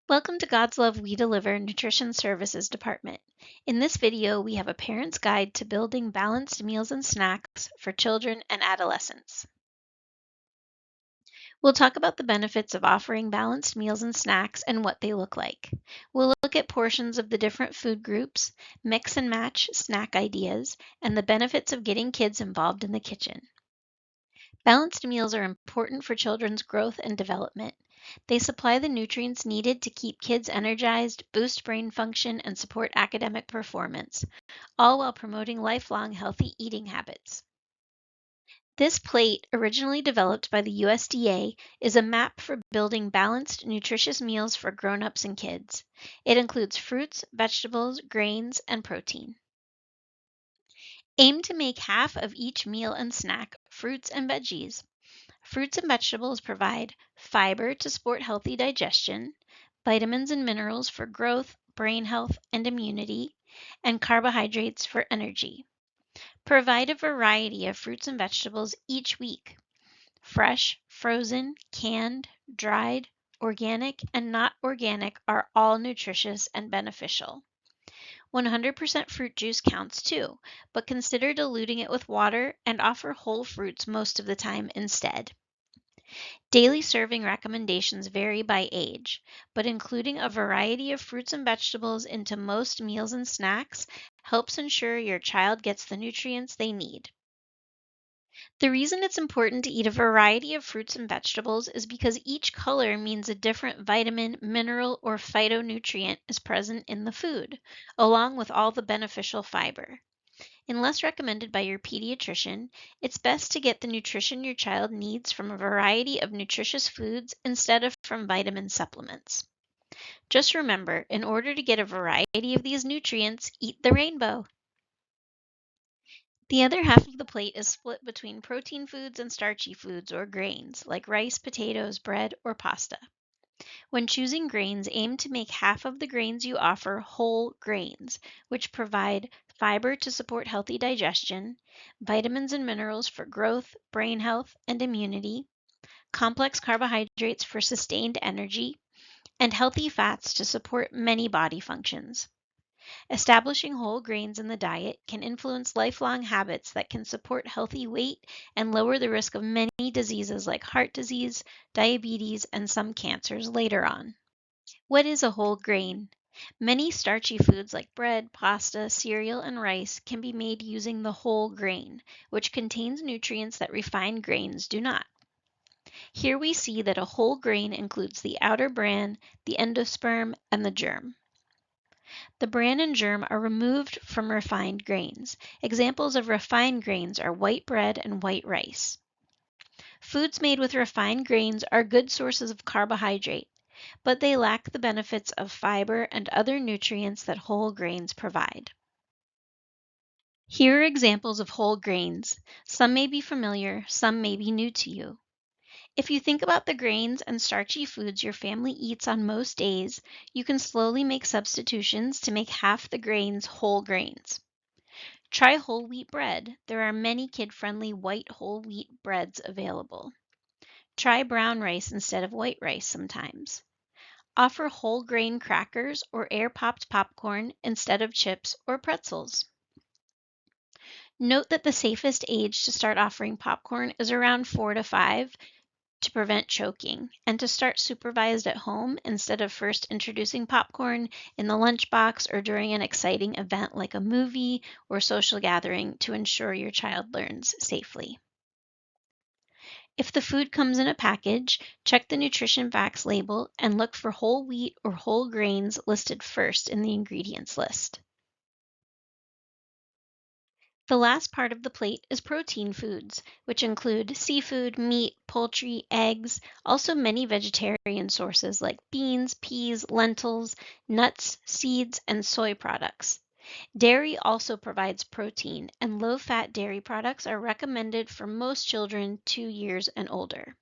Welcome to God's Love We Deliver Nutrition Services Department. In this video, we have a parent's guide to building balanced meals and snacks for children and adolescents. We'll talk about the benefits of offering balanced meals and snacks and what they look like. We'll look at portions of the different food groups, mix and match snack ideas, and the benefits of getting kids involved in the kitchen. Balanced meals are important for children's growth and development. They supply the nutrients needed to keep kids energized, boost brain function, and support academic performance, all while promoting lifelong healthy eating habits. This plate, originally developed by the USDA, is a map for building balanced, nutritious meals for grown-ups and kids. It includes fruits, vegetables, grains, and protein. Aim to make half of each meal and snack fruits and veggies. Fruits and vegetables provide fiber to support healthy digestion, vitamins and minerals for growth, brain health, and immunity, and carbohydrates for energy. Provide a variety of fruits and vegetables each week. Fresh, frozen, canned, dried, organic, and not organic are all nutritious and beneficial. 100% fruit juice counts too, but consider diluting it with water and offer whole fruits most of the time instead. Daily serving recommendations vary by age, but including a variety of fruits and vegetables into most meals and snacks helps ensure your child gets the nutrients they need. The reason it's important to eat a variety of fruits and vegetables is because each color means a different vitamin, mineral, or phytonutrient is present in the food, along with all the beneficial fiber. Unless recommended by your pediatrician, it's best to get the nutrition your child needs from a variety of nutritious foods instead of from vitamin supplements. Just remember, in order to get a variety of these nutrients, eat the rainbow. The other half of the plate is split between protein foods and starchy foods or grains, like rice, potatoes, bread, or pasta. When choosing grains, aim to make half of the grains you offer whole grains, which provide fiber to support healthy digestion, vitamins and minerals for growth, brain health, and immunity, complex carbohydrates for sustained energy, and healthy fats to support many body functions. Establishing whole grains in the diet can influence lifelong habits that can support healthy weight and lower the risk of many diseases like heart disease, diabetes, and some cancers later on. What is a whole grain? Many starchy foods like bread, pasta, cereal, and rice can be made using the whole grain, which contains nutrients that refined grains do not. Here we see that a whole grain includes the outer bran, the endosperm, and the germ. The bran and germ are removed from refined grains. Examples of refined grains are white bread and white rice. Foods made with refined grains are good sources of carbohydrate, but they lack the benefits of fiber and other nutrients that whole grains provide. Here are examples of whole grains. Some may be familiar, some may be new to you. If you think about the grains and starchy foods your family eats on most days, you can slowly make substitutions to make half the grains whole grains. Try whole wheat bread. There are many kid-friendly white whole wheat breads available. Try brown rice instead of white rice sometimes. Offer whole grain crackers or air-popped popcorn instead of chips or pretzels. Note that the safest age to start offering popcorn is around 4 to 5 to prevent choking, and to start supervised at home instead of first introducing popcorn in the lunchbox or during an exciting event like a movie or social gathering to ensure your child learns safely. If the food comes in a package, check the nutrition facts label and look for whole wheat or whole grains listed first in the ingredients list. The last part of the plate is protein foods, which include seafood, meat, poultry, eggs, also many vegetarian sources like beans, peas, lentils, nuts, seeds, and soy products. Dairy also provides protein, and low-fat dairy products are recommended for most children 2 years and older.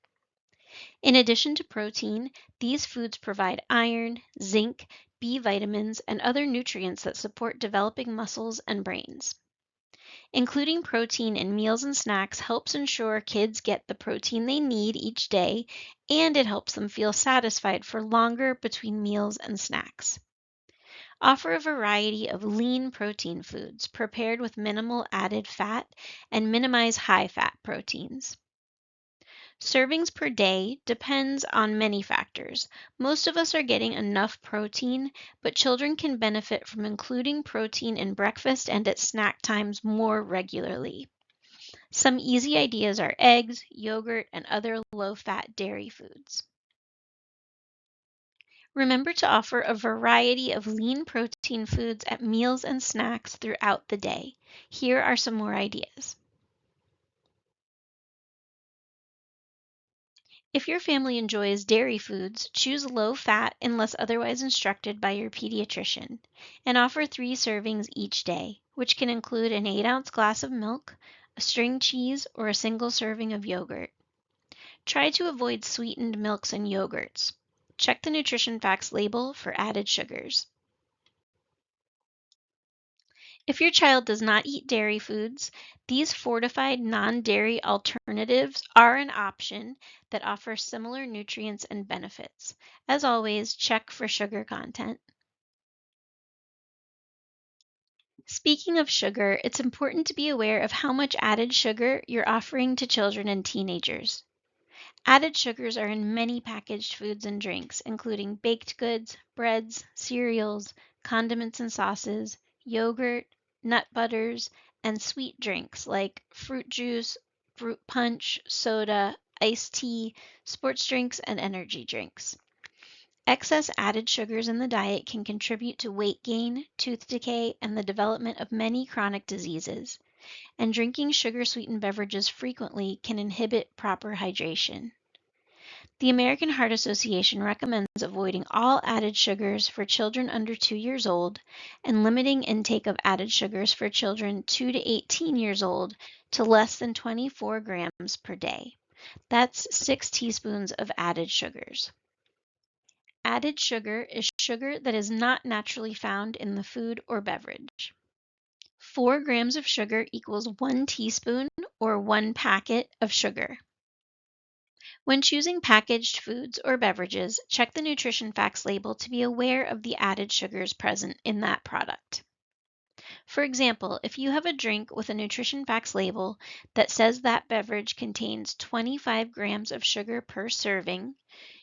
In addition to protein, these foods provide iron, zinc, B vitamins, and other nutrients that support developing muscles and brains. Including protein in meals and snacks helps ensure kids get the protein they need each day, and it helps them feel satisfied for longer between meals and snacks. Offer a variety of lean protein foods prepared with minimal added fat and minimize high fat proteins. Servings per day depends on many factors. Most of us are getting enough protein, but children can benefit from including protein in breakfast and at snack times more regularly. Some easy ideas are eggs, yogurt, and other low fat dairy foods. Remember to offer a variety of lean protein foods at meals and snacks throughout the day. Here are some more ideas. If your family enjoys dairy foods, choose low fat unless otherwise instructed by your pediatrician, and offer 3 servings each day, which can include an 8-ounce glass of milk, a string cheese, or a single serving of yogurt. Try to avoid sweetened milks and yogurts. Check the nutrition facts label for added sugars. If your child does not eat dairy foods, these fortified non-dairy alternatives are an option that offer similar nutrients and benefits. As always, check for sugar content. Speaking of sugar, it's important to be aware of how much added sugar you're offering to children and teenagers. Added sugars are in many packaged foods and drinks, including baked goods, breads, cereals, condiments and sauces, yogurt, nut butters, and sweet drinks like fruit juice, fruit punch, soda, iced tea, sports drinks, and energy drinks. Excess added sugars in the diet can contribute to weight gain, tooth decay, and the development of many chronic diseases. And drinking sugar-sweetened beverages frequently can inhibit proper hydration. The American Heart Association recommends avoiding all added sugars for children under 2 years old and limiting intake of added sugars for children 2 to 18 years old to less than 24 grams per day. That's 6 teaspoons of added sugars. Added sugar is sugar that is not naturally found in the food or beverage. 4 grams of sugar equals 1 teaspoon or 1 packet of sugar. When choosing packaged foods or beverages, check the nutrition facts label to be aware of the added sugars present in that product. For example, if you have a drink with a nutrition facts label that says that beverage contains 25 grams of sugar per serving,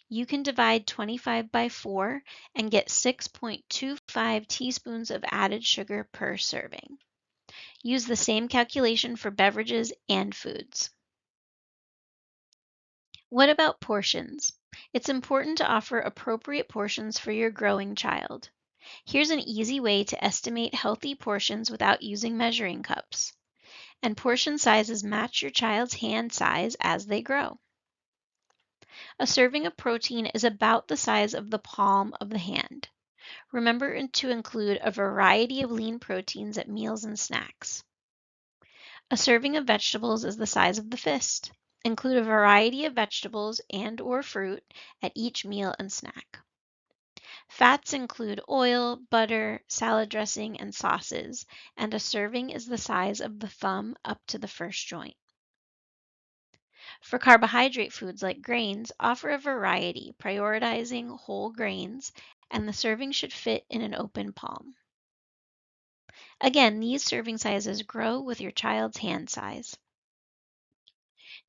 you can divide 25 by 4 and get 6.25 teaspoons of added sugar per serving. Use the same calculation for beverages and foods. What about portions? It's important to offer appropriate portions for your growing child. Here's an easy way to estimate healthy portions without using measuring cups. And portion sizes match your child's hand size as they grow. A serving of protein is about the size of the palm of the hand. Remember to include a variety of lean proteins at meals and snacks. A serving of vegetables is the size of the fist. Include a variety of vegetables and/or fruit at each meal and snack. Fats include oil, butter, salad dressing, and sauces, and a serving is the size of the thumb up to the first joint. For carbohydrate foods like grains, offer a variety, prioritizing whole grains, and the serving should fit in an open palm. Again, these serving sizes grow with your child's hand size.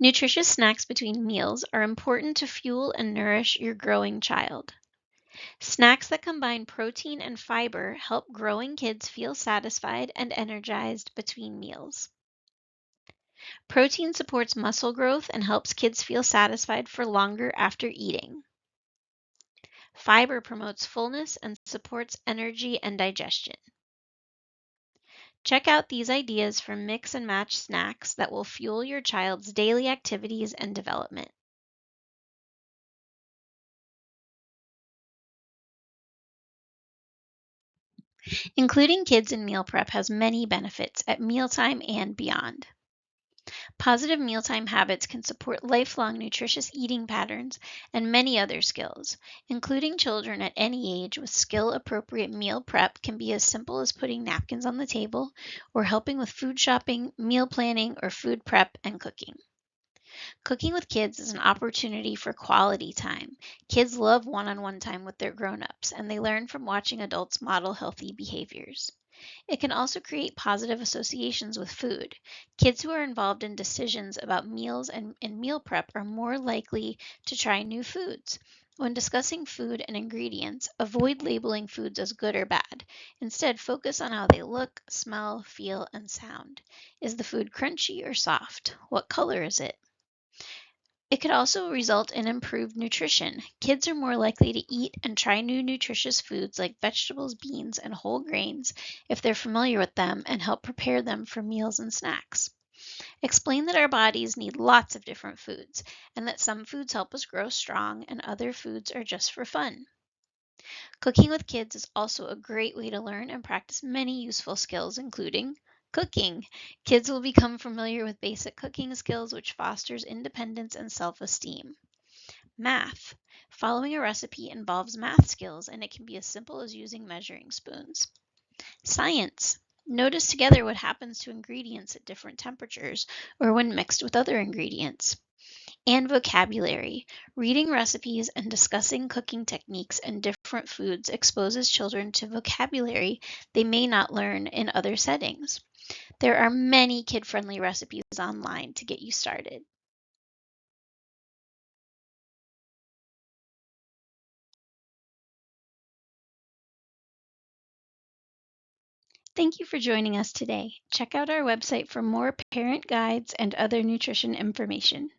Nutritious snacks between meals are important to fuel and nourish your growing child. Snacks that combine protein and fiber help growing kids feel satisfied and energized between meals. Protein supports muscle growth and helps kids feel satisfied for longer after eating. Fiber promotes fullness and supports energy and digestion. Check out these ideas for mix and match snacks that will fuel your child's daily activities and development. Including kids in meal prep has many benefits at mealtime and beyond. Positive mealtime habits can support lifelong nutritious eating patterns and many other skills. Including children at any age with skill appropriate meal prep can be as simple as putting napkins on the table or helping with food shopping, meal planning, or food prep and cooking. Cooking with kids is an opportunity for quality time. Kids love one on one time with their grown ups, and they learn from watching adults model healthy behaviors. It can also create positive associations with food. Kids who are involved in decisions about meals and meal prep are more likely to try new foods. When discussing food and ingredients, avoid labeling foods as good or bad. Instead, focus on how they look, smell, feel, and sound. Is the food crunchy or soft? What color is it? It could also result in improved nutrition. Kids are more likely to eat and try new nutritious foods like vegetables, beans, and whole grains if they're familiar with them and help prepare them for meals and snacks. Explain that our bodies need lots of different foods and that some foods help us grow strong and other foods are just for fun. Cooking with kids is also a great way to learn and practice many useful skills, including cooking. Kids will become familiar with basic cooking skills, which fosters independence and self esteem. Math. Following a recipe involves math skills, and it can be as simple as using measuring spoons. Science. Notice together what happens to ingredients at different temperatures or when mixed with other ingredients. And vocabulary. Reading recipes and discussing cooking techniques and different foods exposes children to vocabulary they may not learn in other settings. There are many kid-friendly recipes online to get you started. Thank you for joining us today. Check out our website for more parent guides and other nutrition information.